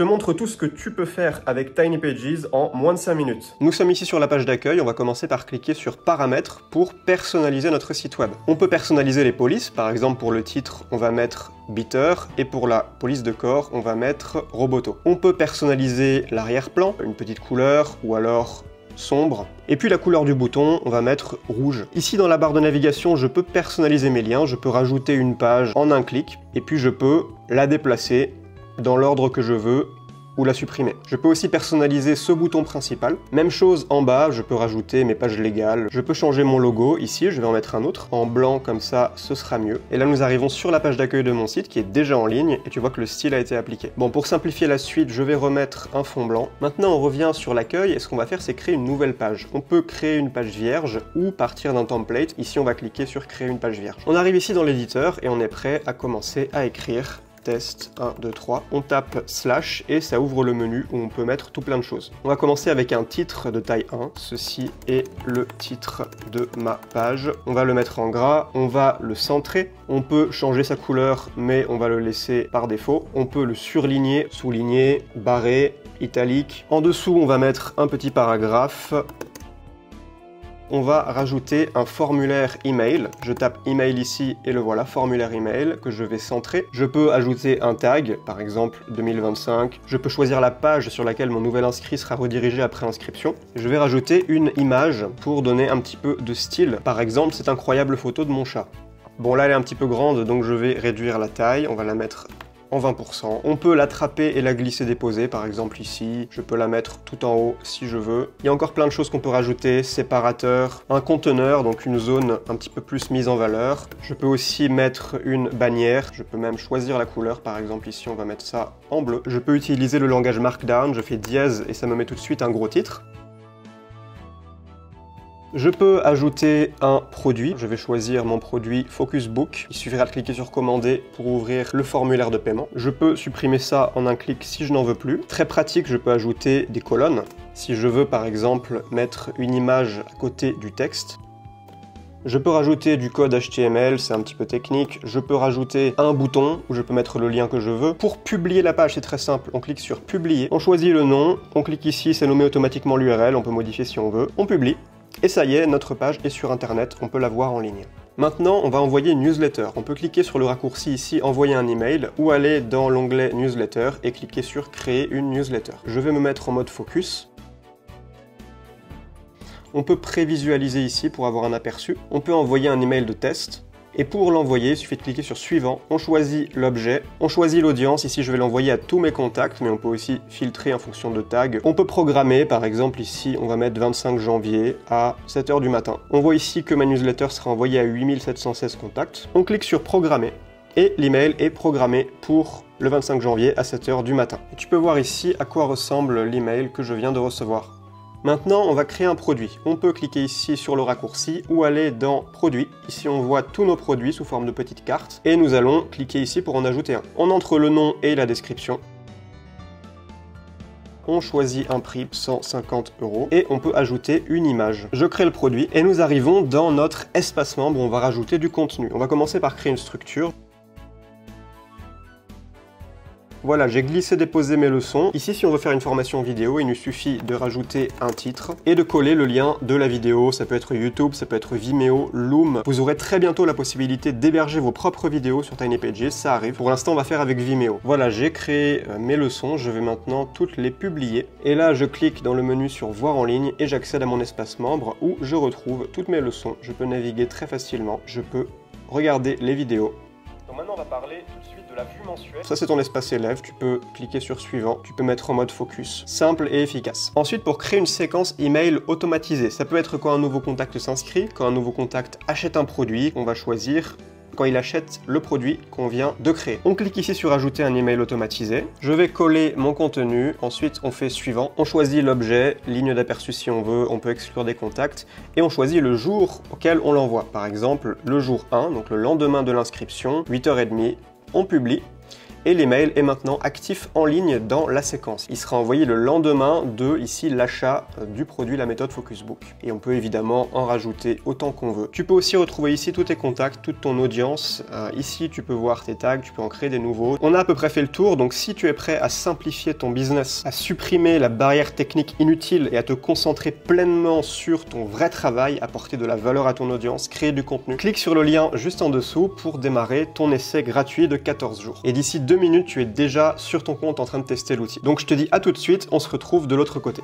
te montre tout ce que tu peux faire avec Tiny Pages en moins de 5 minutes. Nous sommes ici sur la page d'accueil, on va commencer par cliquer sur Paramètres pour personnaliser notre site web. On peut personnaliser les polices, par exemple pour le titre, on va mettre Bitter, et pour la police de corps, on va mettre Roboto. On peut personnaliser l'arrière-plan, une petite couleur, ou alors sombre. Et puis la couleur du bouton, on va mettre rouge. Ici dans la barre de navigation, je peux personnaliser mes liens, je peux rajouter une page en un clic, et puis je peux la déplacer dans l'ordre que je veux, ou la supprimer. Je peux aussi personnaliser ce bouton principal. Même chose en bas, je peux rajouter mes pages légales. Je peux changer mon logo. Ici, je vais en mettre un autre. En blanc, comme ça, ce sera mieux. Et là, nous arrivons sur la page d'accueil de mon site qui est déjà en ligne. Et tu vois que le style a été appliqué. Bon, pour simplifier la suite, je vais remettre un fond blanc. Maintenant, on revient sur l'accueil. Et ce qu'on va faire, c'est créer une nouvelle page. On peut créer une page vierge ou partir d'un template. Ici, on va cliquer sur créer une page vierge. On arrive ici dans l'éditeur et on est prêt à commencer à écrire test 1, 2, 3, on tape slash et ça ouvre le menu où on peut mettre tout plein de choses. On va commencer avec un titre de taille 1, ceci est le titre de ma page. On va le mettre en gras, on va le centrer, on peut changer sa couleur mais on va le laisser par défaut. On peut le surligner, souligner, barrer, italique. En dessous on va mettre un petit paragraphe. On va rajouter un formulaire email. Je tape email ici et le voilà, formulaire email que je vais centrer. Je peux ajouter un tag, par exemple 2025. Je peux choisir la page sur laquelle mon nouvel inscrit sera redirigé après inscription. Je vais rajouter une image pour donner un petit peu de style. Par exemple, cette incroyable photo de mon chat. Bon, là elle est un petit peu grande, donc je vais réduire la taille. On va la mettre en 20%. On peut l'attraper et la glisser déposer, par exemple ici. Je peux la mettre tout en haut si je veux. Il y a encore plein de choses qu'on peut rajouter, séparateur, un conteneur, donc une zone un petit peu plus mise en valeur. Je peux aussi mettre une bannière. Je peux même choisir la couleur, par exemple ici on va mettre ça en bleu. Je peux utiliser le langage Markdown, je fais dièse et ça me met tout de suite un gros titre. Je peux ajouter un produit. Je vais choisir mon produit Focusbook. Il suffira de cliquer sur commander pour ouvrir le formulaire de paiement. Je peux supprimer ça en un clic si je n'en veux plus. Très pratique, je peux ajouter des colonnes. Si je veux par exemple mettre une image à côté du texte. Je peux rajouter du code HTML, c'est un petit peu technique. Je peux rajouter un bouton où je peux mettre le lien que je veux. Pour publier la page, c'est très simple. On clique sur publier. On choisit le nom. On clique ici, ça nous met automatiquement l'URL. On peut modifier si on veut. On publie. Et ça y est, notre page est sur internet, on peut la voir en ligne. Maintenant, on va envoyer une newsletter. On peut cliquer sur le raccourci ici, envoyer un email, ou aller dans l'onglet newsletter et cliquer sur créer une newsletter. Je vais me mettre en mode focus. On peut prévisualiser ici pour avoir un aperçu. On peut envoyer un email de test. Et pour l'envoyer, il suffit de cliquer sur suivant, on choisit l'objet, on choisit l'audience, ici je vais l'envoyer à tous mes contacts, mais on peut aussi filtrer en fonction de tags. On peut programmer, par exemple ici on va mettre 25 janvier à 7 h du matin. On voit ici que ma newsletter sera envoyée à 8716 contacts. On clique sur programmer, et l'email est programmé pour le 25 janvier à 7 h du matin. Et tu peux voir ici à quoi ressemble l'email que je viens de recevoir. Maintenant, on va créer un produit. On peut cliquer ici sur le raccourci ou aller dans Produits. Ici, on voit tous nos produits sous forme de petites cartes. Et nous allons cliquer ici pour en ajouter un. On entre le nom et la description. On choisit un prix 150 € et on peut ajouter une image. Je crée le produit et nous arrivons dans notre espace membre où on va rajouter du contenu. On va commencer par créer une structure. Voilà, j'ai glissé-déposé mes leçons. Ici, si on veut faire une formation vidéo, il nous suffit de rajouter un titre et de coller le lien de la vidéo. Ça peut être YouTube, ça peut être Vimeo, Loom. Vous aurez très bientôt la possibilité d'héberger vos propres vidéos sur Tiny Pages, ça arrive. Pour l'instant, on va faire avec Vimeo. Voilà, j'ai créé mes leçons, je vais maintenant toutes les publier. Et là, je clique dans le menu sur Voir en ligne et j'accède à mon espace membre où je retrouve toutes mes leçons. Je peux naviguer très facilement, je peux regarder les vidéos. Donc maintenant, on va parler tout de suite de la vue mensuelle. Ça, c'est ton espace élève. Tu peux cliquer sur suivant. Tu peux mettre en mode focus. Simple et efficace. Ensuite, pour créer une séquence email automatisée, ça peut être quand un nouveau contact s'inscrit, quand un nouveau contact achète un produit, on va choisir quand il achète le produit qu'on vient de créer. On clique ici sur ajouter un email automatisé. Je vais coller mon contenu. Ensuite, on fait suivant. On choisit l'objet, ligne d'aperçu si on veut. On peut exclure des contacts. Et on choisit le jour auquel on l'envoie. Par exemple, le jour 1, donc le lendemain de l'inscription, 8 h 30. On publie. Et l'email est maintenant actif en ligne dans la séquence. Il sera envoyé le lendemain de, ici, l'achat du produit, la méthode Focusbook. Et on peut évidemment en rajouter autant qu'on veut. Tu peux aussi retrouver ici tous tes contacts, toute ton audience. Ici, tu peux voir tes tags, tu peux en créer des nouveaux. On a à peu près fait le tour, donc si tu es prêt à simplifier ton business, à supprimer la barrière technique inutile et à te concentrer pleinement sur ton vrai travail, apporter de la valeur à ton audience, créer du contenu, clique sur le lien juste en dessous pour démarrer ton essai gratuit de 14 jours. Et d'ici 2 minutes, tu es déjà sur ton compte en train de tester l'outil. Donc je te dis à tout de suite, on se retrouve de l'autre côté.